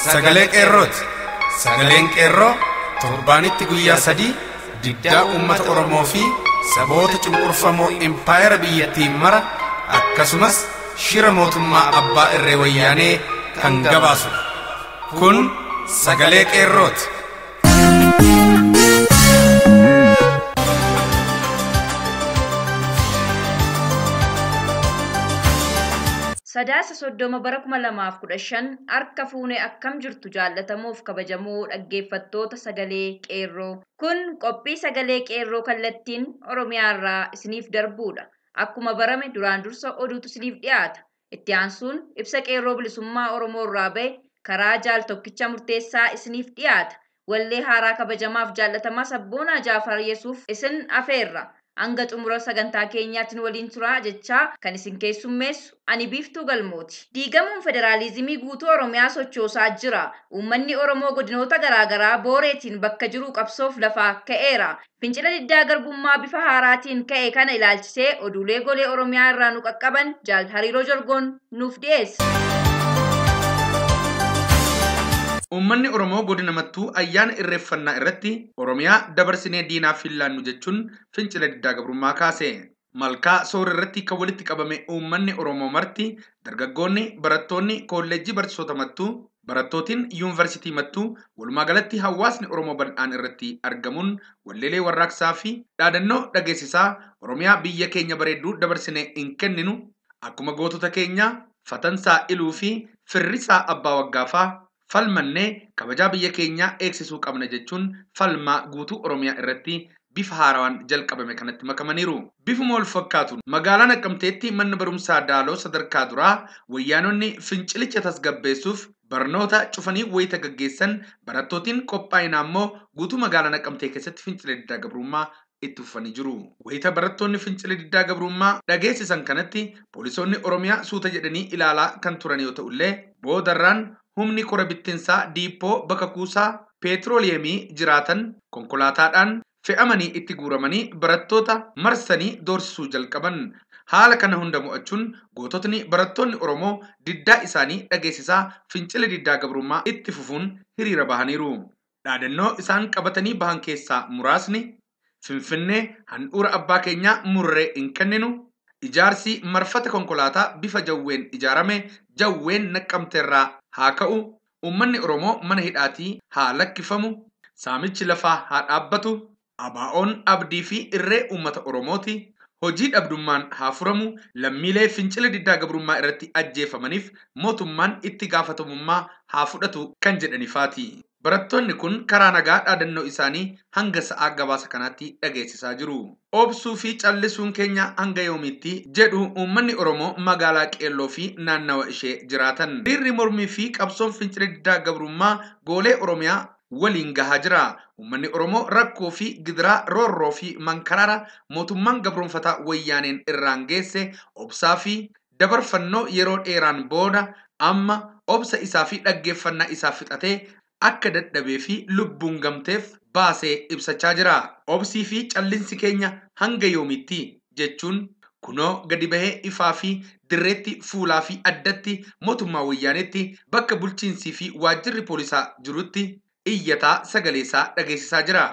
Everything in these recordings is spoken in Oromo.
sagalee qeerrooti. Sagaleen qeerroo torbaanitti guyyaa 3 diddaa uummata Oromoo fi saboota cunqurfamoo impaayera biyyattiin mara akkasumas shira mootummaa abbaa irree wayyaanee kan gabaasu. Kun sagalee qeerrooti. Sadaasa soddoma bara 2015 harka fuunee akkam jirtu jaallatamuuf kabajamoo dhaggeeffattoota sagalee qeerroo. Kun qophii sagalee qeerroo kallattiin Oromiyaarraa isiniif darbuudha. Akkuma barame duraan dursa oduutu isiniif dhiyaata. Itti aansuun ibsa qeerroo bilisummaa Oromoorraa bahe karaa jaal tokkicha murteessaa isiniif dhiyaata. Wallee haaraa kabajamaaf jaallatamaa Sabboonaa Jaafar Yesuuf isin afeerra. Hanga xumura sagantaa keenyaatiin waliin turaa jechaa kan isin keessummeessu ani Biiftuu Galmooti. Diigamuun federaalizimii guutuu Oromiyaa sochoosaa jira. Uummanni Oromoo godinoota garaagaraa booreetiin bakka jiru qabsoof lafaa ka'eera. Fincila diddaa garbummaa bifa haaraatiin ka'e kana ilaalchisee oduulee golee Oromiyaa irraa nu qaqqaban jaal Hariiroo Jorgoon nuuf dhiyeessa. Uummanni Oromoo godina mattuu ayyaana irreeffannaa irratti Oromiyaa dabarsinee diinaaf fillaannu jechuun fincila diddaa gabrummaa kaase. Malkaa soor irratti kan walitti qabame uummanni Oromoo marti dargaggoonni, barattoonni kolleejjii barsiisota mattuu, barattootiin yuunivarsiitii mattuu walumaa galatti hawaasni Oromoo bal'aan irratti argamuun walleelee warraaqsaa fi dhaadannoo dhageessisaa Oromiyaa biyya keenya bareedduu dabarsinee hin kenninu akkuma gootota keenya Fatansaa Iluu fi Firrisaa Abbaa Waggaafaa falmannee kabajaa biyya keenyaa eegsisuu qabna jechuun falmaa guutuu Oromiyaa irratti bifa haarawaan jalqabame kanatti makamaniiru. Bifuma wal fakkaatuun magaalaa Naqqamteetti manni barumsaa Daaloo sadarkaa duraa wayyaanonni fincilicha tasgabbeessuuf barnoota cufanii wayita gaggeessan barattootiin qophaa'inaa immoo guutuu magaalaa Naqqamtee keessatti fincila diddaa gabrummaa itti fufanii jiru. Wayita barattoonni fincila diddaa gabrummaa dhageessisan kanatti poolisoonni Oromiyaa suuta jedhanii ilaalaa kan turan yoo ta'ullee boodarraan humni kora bittinsaa diippoo bakka kuusaa peetrooliyemii jiraatan konkolaataadhaan fe'amanii itti guuramanii barattoota marsanii doorsisuu jalqaban. Haala kana hunda mo'achuun goototni barattoonni Oromoo diddaa isaanii dhageessisaa fincila diddaa gabrummaa itti fufuun hiriira bahaniiru. Dhaadannoo isaan qabatanii bahan keessaa muraasni Finfinnee handhuura abbaa keenyaa murree hin kenninu, ijaarsi marfata konkolaataa bifa jawween ijaarame jawween Naqqamteerraa haa ka'u, uummanni Oromoo mana hidhaatii haa lakkifamu, saamichi lafaa haa dhaabbatu, ABO'n abdii fi irree uummata Oromooti, hojii dhabdummaan haa furamu, lammiilee fincila diddaa gabrummaa irratti ajjeefamaniif mootummaan itti gaafatamummaa haa fudhatu kan jedhaniifaati. Barattoonni kun karaa nagaa dhaadannoo isaanii hanga sa'aa gabaasa kanaatti dhageessisaa jiru. Obsuu fi callisuun keenya hanga yoomiitti jedhu uummanni Oromoo magaalaa Qeelloo fi naannawa ishee jiraatan. Hiriirri mormii fi qabsoon fincila diddaa gabrummaa goolee Oromiyaa waliin gahaa jira. Uummanni Oromoo rakkoo fi gidiraa roorroo fi mankaraara mootummaan gabroonfataa wayyaaneen irraan geesse obsaa fi dabarfannoo yeroo dheeraan booda amma obsa isaa fi dhaggeeffannaa isaa fixatee akka dadhabee fi lubbuun gamteef baasee ibsachaa jira. Obsii fi callinsi keenya hanga yoomiitti jechuun kunoo gadi bahee ifaa fi dirreetti fuulaa fi addatti mootummaa wayyaanetti bakka bulchiinsii fi waajjirri poolisaa jirutti iyyataa sagaleesaa dhageessisaa jira.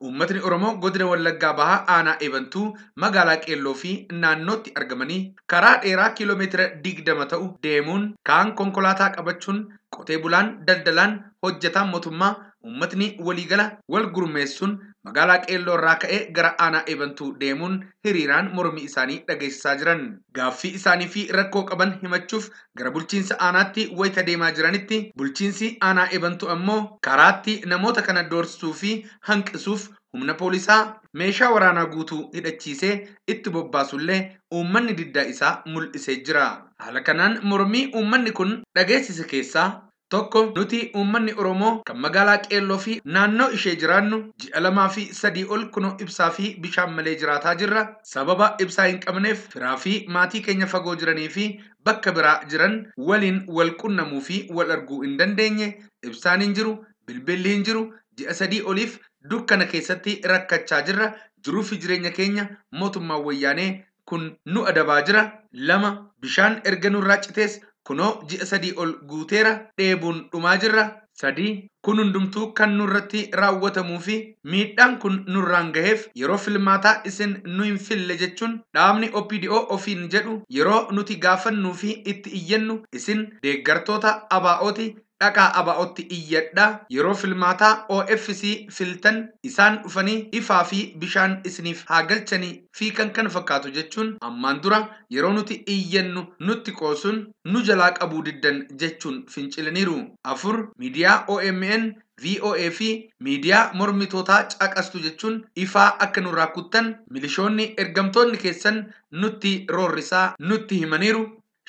Uummatni Oromoo godina Wallaggaa bahaa aanaa eebantuu magaalaa Qeelloo fi naannootti argamanii karaa dheeraa kiiloomeetira 20 ta'u deemuun kaan konkolaataa qabachuun qotee bulaan daldalaan hojjetaan mootummaa uummatni waliigala wal gurmeessuun magaalaa Qeelloo irraa ka'ee gara aanaa eebantuu deemuun hiriiraan mormii isaanii dhageessisaa jiran. Gaaffii isaanii fi rakkoo qaban himachuuf gara bulchiinsa aanaatti wayita deemaa jiranitti bulchiinsi aanaa eebantuu ammoo karaatti namoota kana doorsisuu fi hanqisuuf humna poolisaa meeshaa waraanaa guutuu hidhachiisee itti bobbaasullee uummanni diddaa isaa mul'isee jira. Haala kanaan mormii uummanni kun dhageessise keessaa tokko nuti uummanni Oromoo kan magaalaa Qeelloo fi naannoo ishee jiraannu ji'a 2 fi 3 ol kunoo ibsaa fi bishaan malee jiraataa jirra. Sababa ibsaa hin qabneef firaa fi maatii keenya fagoo jiranii fi bakka biraa jiran waliin wal qunnamuu fi wal arguu hin dandeenye. Ibsaan hin jiru, bilbilli hin jiru, ji'a 3 oliif dukkana keessatti rakkachaa jirra. Jiruu fi jireenya keenya mootummaan wayyaanee kun nu adabaa jira. 2 bishaan erga nurraa citees kunoo ji'a 3 ol guuteera dheebuun dhumaa jirra. 3 kun hundumtuu kan nurratti raawwatamuu fi miidhaan kun nurraan gaheef yeroo filmaataa isin nu hin fille jechuun dhaabni OPDO ofiin jedhu yeroo nuti gaafannuu fi itti iyyannu isin deeggartoota ABO'ti dhaqaa ABO'tti iyyadhaa yeroo filmaataa OFC filtan isaan dhufanii ifaa fi bishaan isiniif haa galchanii fi kan fakkaatu jechuun ammaan dura yeroo nuti iyyannu nutti qoosuun nu jalaa qabuu diddan jechuun fincilaniiru. 4 miidiyaa OMN VOA fi miidiyaa mormitootaa caqastu jechuun ifaa akka nurraa kuttan milishoonni ergamtoonni keessan nutti roorrisaa nutti himaniiru.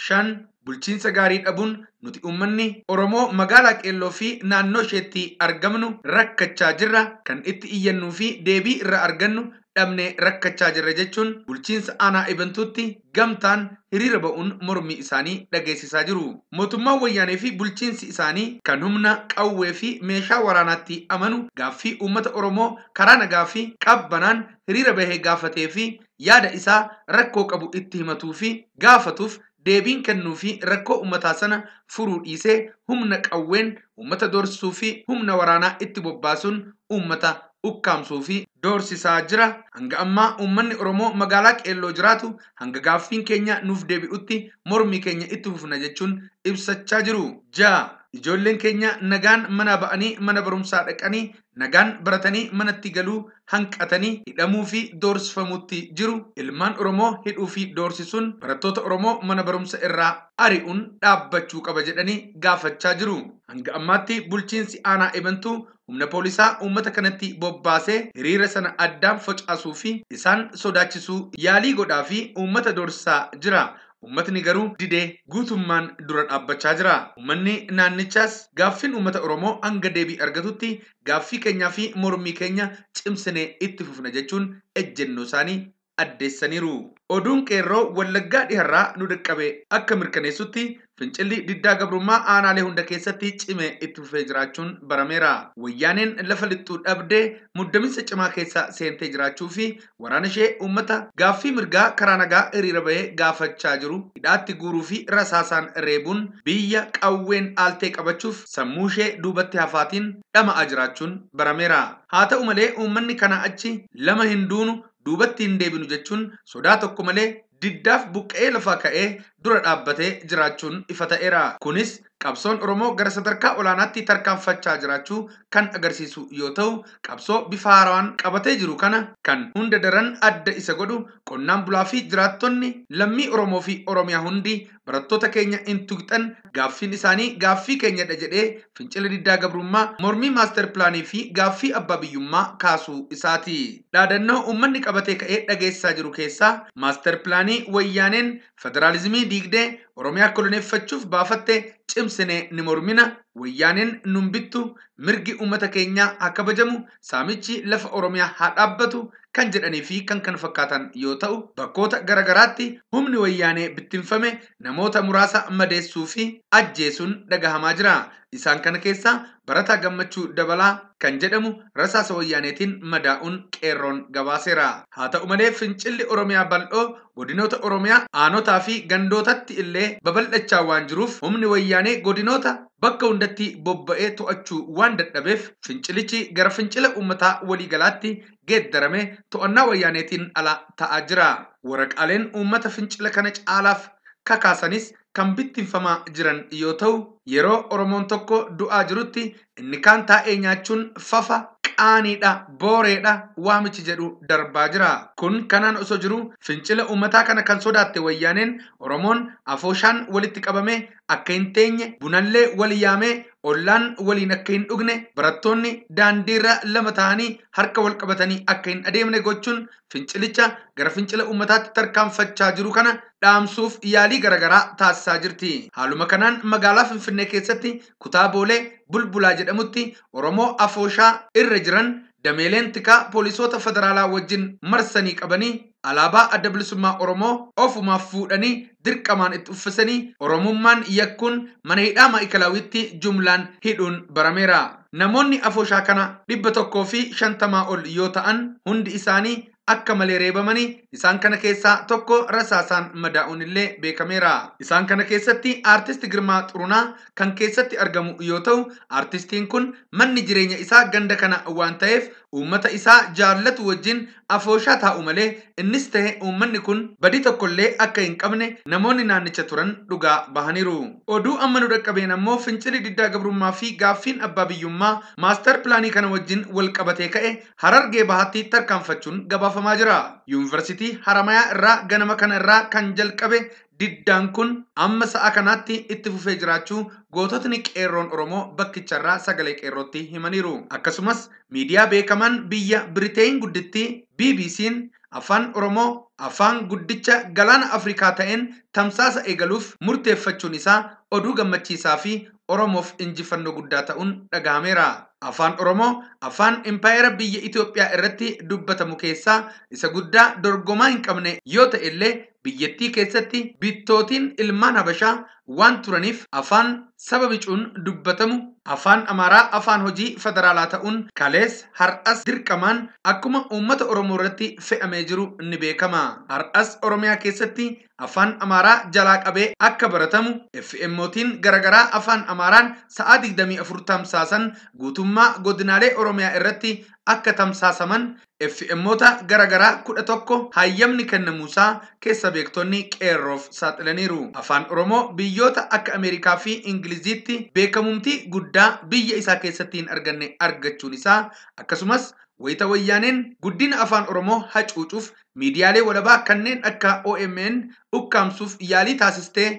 5 bulchiinsa gaarii dhabuun nuti uummanni Oromoo magaalaa Qeelloo fi naannoo isheetti argamnu rakkachaa jirra kan itti iyyannuu fi deebii irra argannu dhabne rakkachaa jirra jechuun bulchiinsa aanaa Ebentuutti gamtaan hiriira ba'uun mormii isaanii dhageessisaa jiru. Mootummaan wayyaanee fi bulchiinsi isaanii kan humna qawwee fi meeshaa waraanaatti amanu gaaffii uummata Oromoo karaa nagaa fi qabbanaan hiriira bahee gaafatee fi yaada isaa rakkoo qabu itti himatuu fi gaafatuuf deebiin kennuu fi rakkoo uummataa sana furuu dhiisee humna qawween uummata doorsisuu fi humna waraanaa itti bobbaasuun uummata ukkaamsuu fi doorsisaa jira. Hanga ammaa uummanni Oromoo magaalaa Qeelloo jiraatu hanga gaaffiin keenya nuuf deebi'utti mormii keenya itti fufna jechuun ibsachaa jiru. 6 ijoolleen keenya nagaan mana ba'anii mana barumsaa dhaqanii nagaan baratanii manatti galuu hanqatanii hidhamuu fi doorsifamuutti jiru. Ilmaan Oromoo hidhuu fi doorsisuun barattoota Oromoo mana barumsa irraa ari'uun dhaabbachuu qaba jedhanii gaafachaa jiru. Hanga ammaatti bulchiinsi aanaa Ebentuu humna poolisaa uummata kanatti bobbaasee hiriira sana addaan facaasuu fi isaan sodaachisuu yaalii godhaa fi uummata doorsisaa jira. Uummatni garuu didee guutummaan dura dhaabbachaa jira. Uummanni naannichaas gaaffiin uummata Oromoo hanga deebii argatutti gaaffii keenyaa fi mormii keenya cimsinee itti fufna jechuun ejjennoo isaanii addeessaniiru. Oduun qeerroo Wallaggaa dhiharraa nu dhaqqabe akka mirkaneessutti fincilli diddaa gabrummaa aanaalee hunda keessatti cimee itti fufee jiraachuun barameera. Wayyaaneen lafa lixxuu dhabdee muddamiinsa cimaa keessa seentee jiraachuu fi waraana ishee uummata gaaffii mirgaa karaa nagaa hiriira bahee gaafachaa jiru hidhaatti guuruu fi rasaasaan reebuun biyya qawween aaltee qabachuuf sammuu ishee duubatti hafaatiin dhama'aa jiraachuun barameera. Haa ta'u malee uummanni kana achi lama hin duunu duubatti hin deebinu jechuun sodaa tokko malee diddaaf buqqee lafaa ka'ee dura dhaabbatee jiraachuun ifa ta'eera. Kunis qabsoon Oromoo gara sadarkaa olaanaatti tarkaanfachaa jiraachuu kan agarsiisu yoo ta'u qabsoo bifa haaraan qabatee jiru kana kan hunda daran adda isa godhu qonnaan bulaa fi jiraattonni lammii Oromoo fi Oromiyaa hundi barattoota keenya hin tuqxan gaaffiin isaanii gaaffii keenyadha jedhee fincila diddaa gabrummaa mormii maaster pilaanii fi gaaffii abbaa biyyummaa kaasuu isaati. Dhaadannoo uummanni qabatee ka'ee dhageessaa jiru keessaa maaster pilaanii wayyaaneen federaalizimii diigdee Oromiyaa koloneeffachuuf baafatte cimsinee ni mormina. Wayyaaneen nun bittu mirgi uummata keenyaa haa kabajamu saamichi lafa Oromiyaa haa dhaabbatu kan jedhanii fi kan fakkaatan yoo ta'u bakkoota garagaraatti humni wayyaanee bittinfame namoota muraasa madeessuu fi ajjeesuun dhagahamaa jira. Isaan kana keessaa Barataa Gammachuu Dabalaa kan jedhamu rasaasa wayyaaneetiin madaa'uun qeerroon gabaaseera. Haa ta'u malee fincilli Oromiyaa bal'oo godinoota Oromiyaa aanotaa fi gandootatti illee babal'achaa waan jiruuf humni wayyaanee godinoota bakka hundatti bobba'ee to'achuu waan dadhabeef fincilichi gara fincila uummataa waliigalaatti geeddarame to'annaa wayyaaneetiin ala ta'aa jira. Waraqaaleen uummata fincila kana caalaaf kakaasanis kan bittinfamaa jiran yoo ta'u yeroo Oromoon tokko du'aa jirutti inni kaan taa'ee nyaachuun fafa qaaniidha booreedha waamichi jedhu darbaa jira. Kun kanaan osoo jiru fincila uummataa kana kan sodaatte wayyaaneen Oromoon afooshaan walitti qabame akka hin teenye bunallee wal yaamee ollaan waliin akka hin dhugne barattoonni daandiirra lama ta'anii harka wal qabatanii akka hin adeemne gochuun fincilicha gara fincila uummataatti tarkaanfachaa jiru kana dhaamsuuf yaalii garagaraa taasisaa jirti. Haaluma kanaan magaalaa Finfinnee keessatti kutaa Boolee Bulbulaa jedhamutti Oromoo afooshaa irra jiran dameeleen tikaa poolisoota federaalaa wajjin marsanii qabanii alaabaa adda bilisummaa Oromoo ofumaaf fuudhanii dirqamaan itti uffisanii Oromummaan yakkuun mana hidhaa Maa'ikilaawitti jumlaan hidhuun barameera. Namoonni afooshaa kana 150 ol yoo ta'an hundi isaanii akka malee reebamanii isaan kana keessaa tokko rasaasaan madaa'uun illee beekameera. Isaan kana keessatti aartist Girmaa Xurunaa kan keessatti argamu yoo ta'u aartistiin kun manni jireenya isaa ganda kana waan ta'eef uummata isaa jaallatu wajjin afooshaa taa'u malee innis ta'e uummanni kun badii tokkollee akka hin qabne namoonni naannicha turan dhugaa bahaniiru. Oduu amma nu dhaqqabeen ammoo fincilli diddaa gabrummaa fi gaaffiin abbaa biyyummaa maastar pilaanii kana wajjin wal qabatee ka'e Harargee Bahaatti tarkaanfachuun gabaafamaa jira. Yuunivarsiitii Haramayaa irraa ganama kana irraa kan jalqabe diddaan kun amma sa'a kanaatti itti fufee jiraachuu goototni qeerroon Oromoo bakkicharraa sagalee qeerrootti himaniiru. Akkasumas miidiyaa beekamaan biyya Biriteen guddittii BBC'n afaan Oromoo afaan guddicha galaana Afrikaa ta'een tamsaasa eegaluuf murteeffachuun isaa oduu gammachiisaa fi Oromoof injifannoo guddaa ta'uun dhagahameera. Afaan Oromoo afaan impaayera biyya Itoophiyaa irratti dubbatamu keessaa isa guddaa dorgomaa hin qabne yoo ta'e illee biyyattii keessatti bittootiin ilmaan Habashaa waan turaniif afaan saba bicuun dubbatamu afaan Amaaraa afaan hojii federaalaa ta'uun kalees har'as dirqamaan akkuma uummata Oromoo irratti fe'amee jiru ni beekama. Har'as Oromiyaa keessatti afaan Amaaraa jalaa qabee akka baratamu FM'ootiin garagaraa afaan Amaaraan sa'a 24 tamsaasan guutummaa godinaalee Oromiyaa irratti akka tamsaasaman FM'oota garagaraa 11 hayyamni kennamuusaa keessa beektonni qeerroof saaxilaniiru. Afaan Oromoo biyyoota akka Ameerikaa fi Ingiliziitti beekamumtii guddaa biyya isaa keessatti hin arganne argachuun isaa akkasumas wayita wayyaaneen guddina afaan Oromoo hacuucuuf miidiyaalee walabaa kanneen akka OMN ukkaamsuuf yaalii taasistee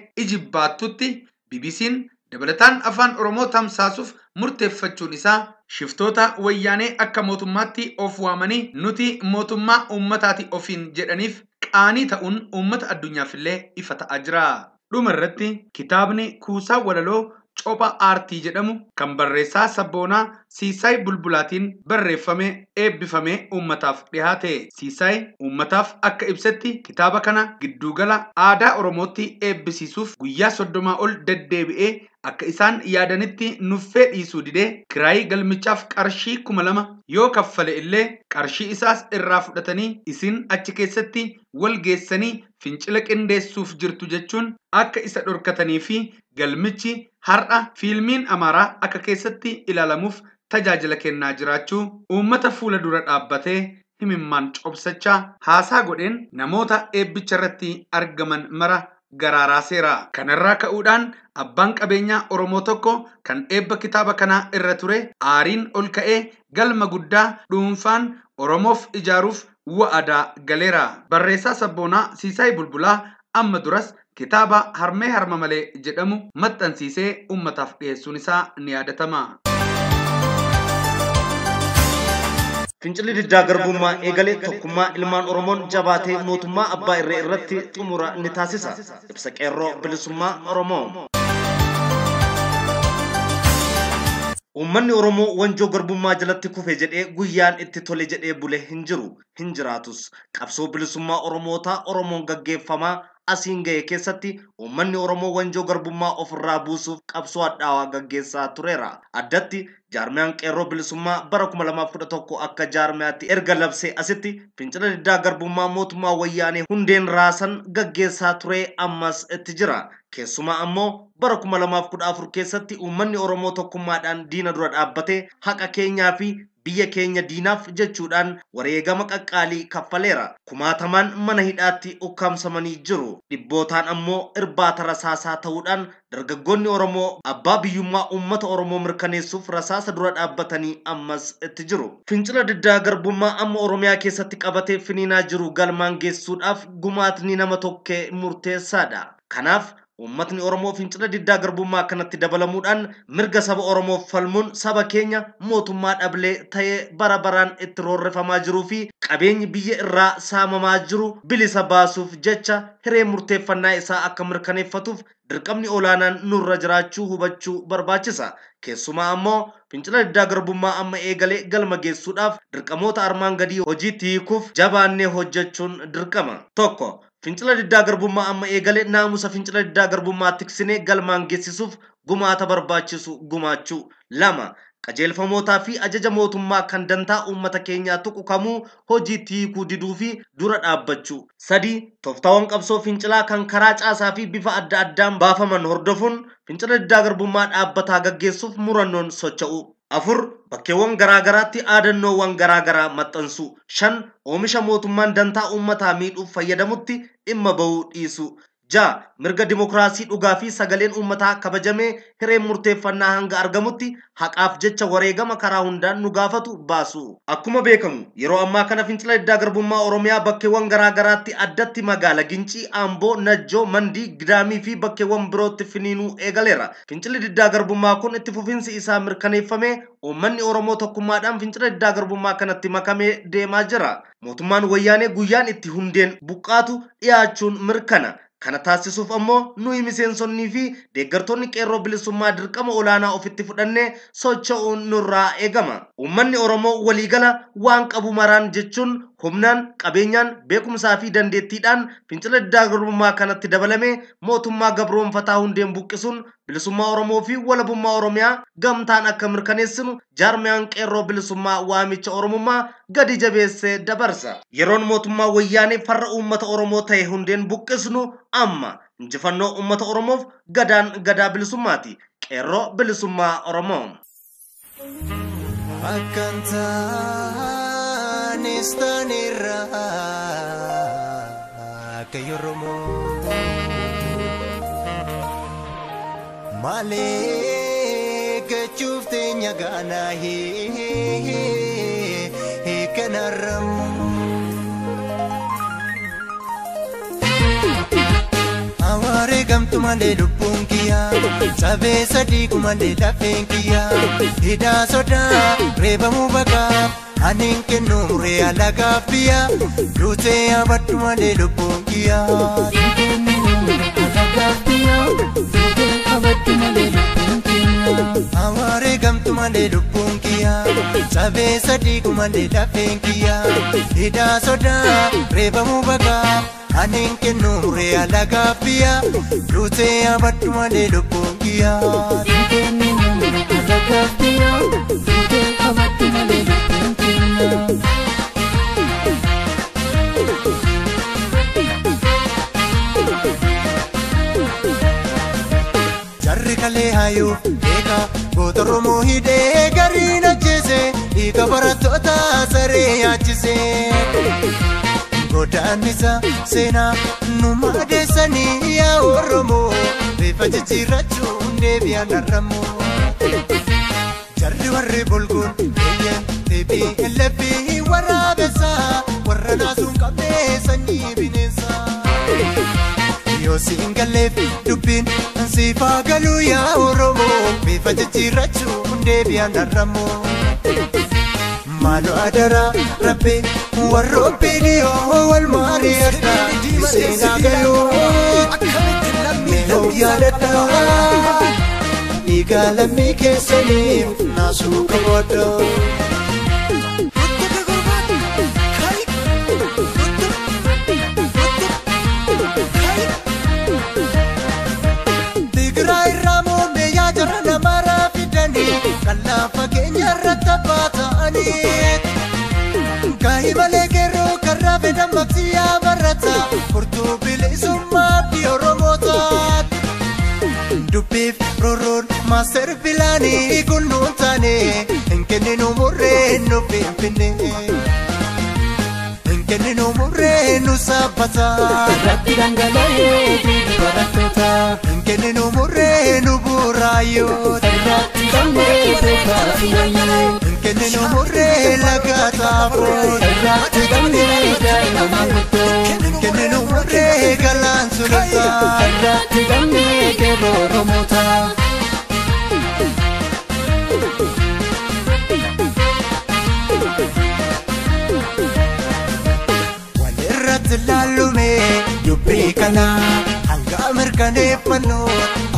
ijibbaattutti BBC'n dabalataan afaan Oromoo tamsaasuuf murteeffachuun isaa shiftoota wayyaanee akka mootummaatti of waamanii nuti mootummaa uummataati ofiin jedhaniif qaanii ta'uun uummata addunyaafillee ifa ta'aa jira. Dhuma irratti kitaabni kuusaa walaloo Copha aartii jedhamu kan barreessaa sabboonaa Siisaay Bulbulaatiin barreeffame eebbifame uummataaf dhiyaate. Siisaay uummataaf akka ibsetti kitaaba kana giddugala aadaa Oromootti eebbisiisuuf guyyaa 30 ol deddeebi'ee akka isaan yaadanitti nuffee dhiisuu didee kiraayii galmichaaf qarshii 2000 yoo kaffale illee qarshii isaas irraa fudhatanii isin achi keessatti wal geessanii fincila qindeessuuf jirtu jechuun akka isa dhorkatanii fi galmichi har'a fiilmiin Amaaraa akka keessatti ilaalamuuf tajaajila kennaa jiraachuu uummata fuula dura dhaabbatee himimmaan cobsachaa haasaa godheen namoota eebbicha irratti argaman mara gararaaseera. Kanarraa ka'uudhaan abbaan qabeenyaa Oromoo tokko kan eebba kitaaba kanaa irra ture aariin ol ka'ee galma guddaa dhuunfaan Oromoof ijaaruuf wa'adaa galeera. Barreessaa sabboonaa Siisaay Bulbulaa amma duras kitaaba Harmee Harma Malee jedhamu maxxansiisee uummataaf dhiyeessuun isaa ni yaadatama. Fincilli diddaa garbummaa eegalee tokkummaa ilmaan Oromoon jabaatee mootummaa abbaa irree irratti xumura ni taasisa. Ibsa qeerroo bilisummaa Oromoo. Uummanni Oromoo wanjoo garbummaa jalatti kufe jedhee guyyaan itti tole jedhee bule hin jiru, hin jiraatus. Qabsoo bilisummaa Oromootaa Oromoon gaggeeffamaa asiin ga'e keessatti uummanni Oromoo wanjoo garbummaa ofirraa buusuuf qabsoo hadhaawaa gaggeessaa tureera. Addatti jaarmiyaan qeerroo bilisummaa bara 2011 akka jaarmiyaatti erga labsee asitti fincila diddaa garbummaa mootummaa wayyaanee hundeen raasan gaggeessaa ture ammas itti jira. Keessumaa ammoo bara 2014 keessatti uummanni Oromoo tokkummaadhaan diina dura dhaabbatee haqa keenyaa fi biyya keenya diinaaf jechuudhaan wareegama qaqqaalii kaffaleera. Kumaatamaan mana hidhaatti ukkaamsamanii jiru. Dhibbootaan ammoo irbaata rasaasaa ta'uudhaan dargaggoonni Oromoo abbaa biyyummaa uummata Oromoo mirkaneessuuf rasaasa dura dhaabbatanii ammas itti jiru. Fincila diddaa garbummaa amma Oromiyaa keessatti qabatee finiinaa jiru galmaan geessuudhaaf gumaatni nama tokkee murteessaadha. Kanaaf ummatni Oromoo fincila diddaa garbummaa kanatti dabalamuudhaan mirga saba Oromoof falmuun saba keenya mootummaa dhablee ta'ee bara baraan itti roorrifamaa jiruu fi qabeenyi biyya irraa saamamaa jiru bilisa baasuuf jecha hiree murteeffannaa isaa akka mirkaneeffatuuf dirqamni olaanaan nurra jiraachuu hubachuu barbaachisa. Keessumaa ammoo fincila diddaa garbummaa amma eegalee galma geessuudhaaf dirqamoota armaan gadii hojiitti hiikuuf jabaannee hojjechuun dirqama. Tokko fincila diddaa garbummaa amma eegalee naamusa fincila diddaa garbummaa tiksinee galmaan geessisuuf gumaata barbaachisu gumaachuu. Lama qajeelfamootaa fi ajaja mootummaa kan dantaa uummata keenyaa tuqu kamuu hojiitti hiikuu diduu fi dura dhaabbachuu. 3. Tooftaawwan qabsoo fincilaa kan karaa caasaa fi bifa adda addaan baafaman hordofuun fincila diddaa garbummaa dhaabbataa gaggeessuuf murannoon socho'u. 4. Bakkeewwan garaagaraatti aadannoowwan garaagaraa maxxansu. 5. Oomisha mootummaan dantaa uummataa miidhuuf fayyadamutti dhimma bahuu dhiisu. 6. Mirga dimokiraasii dhugaa fi sagaleen uummataa kabajamee hireen murteeffannaa hanga argamutti haqaaf jecha wareegama karaa hundaan nu gaafatu baasu. Akkuma beekamu yeroo ammaa kana fincila diddaa garbummaa Oromiyaa bakkeewwan garaagaraatti addatti magaala Gincii, Amboo, Najjoo, Mandii, Gidaamii fi bakkeewwan birootti finiinuu eegaleera. Fincilli diddaa garbummaa kun itti fufinsi isaa mirkaneeffamee uummanni Oromoo tokkummaadhaan fincila diddaa garbummaa kanatti makamee deemaa jira. Mootummaan wayyaanee guyyaan itti hundeen buqqaatu dhiyaachuun mirkana. Kana taasisuuf ammoo nuyi miseensonnii fi deeggartoonni qeerroo bilisummaa dirqama olaanaa ofitti fudhannee socho'uun nurraa eegama. Uummanni Oromoo waliigala waan qabu maraan jechuun humnaan, qabeenyaan, beekumsaa fi dandeettiidhaan fincila diddaa garbummaa kanatti dabalamee mootummaa gabroonfataa hundeen buqqisuun bilisummaa Oromoo fi walabummaa Oromiyaa gamtaan akka mirkaneessinu jaarmiyaan qeerroo bilisummaa waamicha Oromummaa gadi jabeessee dabarsa. Yeroon mootummaa wayyaanee farra uummata Oromoo ta'e hundeen buqqisnu amma. Injifannoo uummata Oromoof gadaan gadaa bilisummaati. Qeerroo bilisummaa Oromoo. Nistanirra kayoromo male gachufte nyagana he kanaram aware gamtu male dupunkiya sabe sadi kumale dafenkiya hida soda rebamu baka anin kenu reala gafia dute abatu male lupungia aware gamtu male lupungia sabe sadi kumale dafenkia hida soda reba mubaga anin kenu reala gafia dute abatu male lupungia jarri kale hayu eka gotoromo hide garina chese ika baratota sare achise godanisa sena numa desani ya oromo befa chichirachu ndebia naramo jarri warri bulgun eyen tebi elebi warabesa warana sun kabesa ni binesa yo singale dubin sifa galu ya oromo befa chichirachu ndebia naramo malo adara rabbi warro bidio wal mariata sina galu melo yadata igala mike salim nasu kawodo Tigray ramo me ya jarana mara fidani kala fakenya ratabata ani kai vale kero karabe damatia barata portu bilisuma bioromota Dupif roror master vilani kununtane enkene no morre no pimpine enkene no morre no sabata ratirangalaye baratota enkene no morre no burayo ratirangalaye baratota enkene no morre lagata pro ratirangalaye mamuto enkene no morre galan sulta ratirangalaye romota walerrat lalume yubrikana hanga merkane pano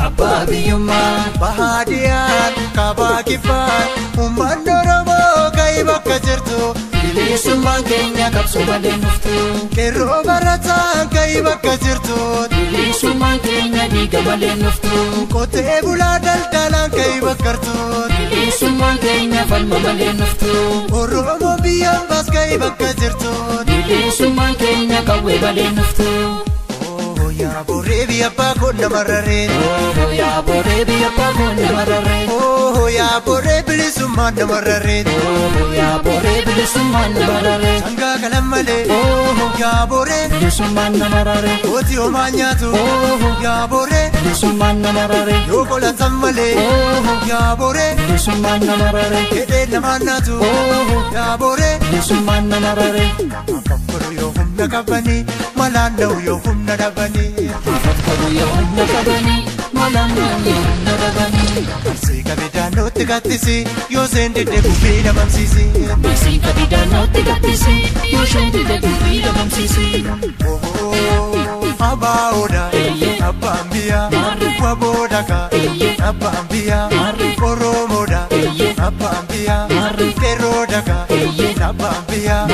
ababiyuma bahadiyan kabakifan umandoromo kai bakajirtu bilisummaan keenya qabsoo malee nuftu qeerroo barataan kai bakajirtu bilisummaan keenya dhiiga malee nuftu qotee bulaa daldalaan kai bakkartu bilisummaan keenya falma malee nuftu Oromoo biyyaan baska'ee bakka jirtu bilisummaan keenya qawwee malee nuftu yaa boree biyya abbaa koon namarraree yaa boree biyya abbaa koon namarraree yaa boree bilisummaan namarraree yaa boree bilisummaan namarraree sangaa kalan malee yaa boree bilisummaan namarraree kooti homaa nyaatu yaa boree bilisummaan namarraree yoo qolatan malee yaa boree bilisummaan namarraree hidhee namaan naatu yaa boree bilisummaan namarraree Afakkaru yoo humna qabanii malaan dha'u yoo humna dhabanii afakkaru yoo humna qabanii malaan dha'u yoo humna dhabanii Arsii kabidaanootti gattisi yoo seen didde gubbii dhabamsiisi Arsii kabidaanootti gattisi yoo seen didde gubbii dhabamsiisi Abaaoodha abbaan biyyaa waboodhaka abbaan biyyaa Oromoodha abbaan biyyaa qeerroodhaka abbaan biyyaa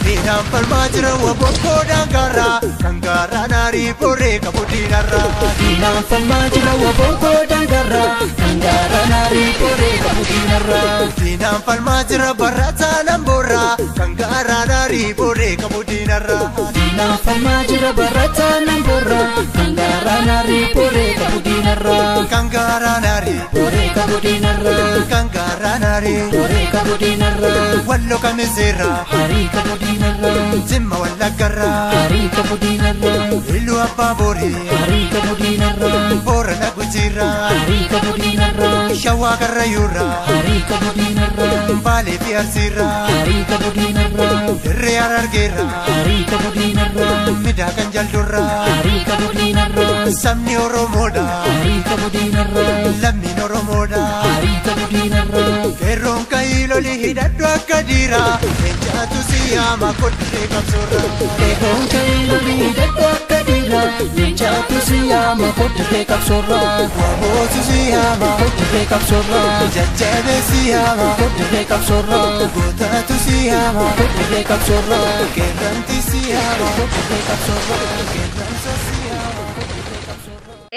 Diinaan falmaa jira wabokkoodhaan garaa kan garaa naarii boree qabu diinarraa Diinaan falmaa jira wabokkoodhaan garaa kan garaa naarii boree qabu diinarraa Diinaan falmaa jira barataa namboorraa kan garaa naarii boree qabu diinarraa Diinaan falmaa jira barataa namboorraa kan garaa naarii boree qabu diinarraa kan garaa naarii boree qabu diinarraa kan garaa naarii boree qabu diinarraa wallo kamiseerraa harii qabu diinarraa Zimma wallaggarraa harii qabu diinarraa Iluu abbaa booree harii qabu diinarraa Boorana gujiirraa harii qabu diinarraa Shawaa karrayyuurraa harii qabu diinarraa Baalee fi arsiirraa harii qabu diinarraa Dirree harargeerraa harii qabu diinarraa Midhaakan jalduurraa harii qabu diinarraa Sabni Oromoodha harii qabu diinarraa Lammiin Oromoodha harii qabu diinarraa Qeerroon ka'ii lolii hidhadhu akka dhiiraa Leencaatu siyaama koddiree qabsoorraa Qeerroon ka'ii lolii hidhadhu akka dhiiraa Leencaatu siyaama koddiree qabsoorraa Wabootu siyaama koddiree qabsoorraa Jajjabee siyaama koddiree qabsoorraa Gootaatu siyaama koddiree qabsoorraa Qeerranti siyaama koddiree qabsoorraa Qeerransa siyaama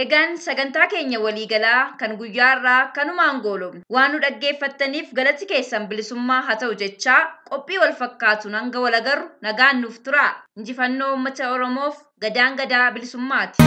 Egaan sagantaa keenya waliigalaa kan guyyaarraa kanumaan goolomne waan nu dhaggeeffattaniif galati keessan bilisummaa haa ta'u jechaa qophii wal fakkaatuun hanga wal agarru nagaan nuuf turaa injifannoo uummata Oromoof gadaan gadaa bilisummaati.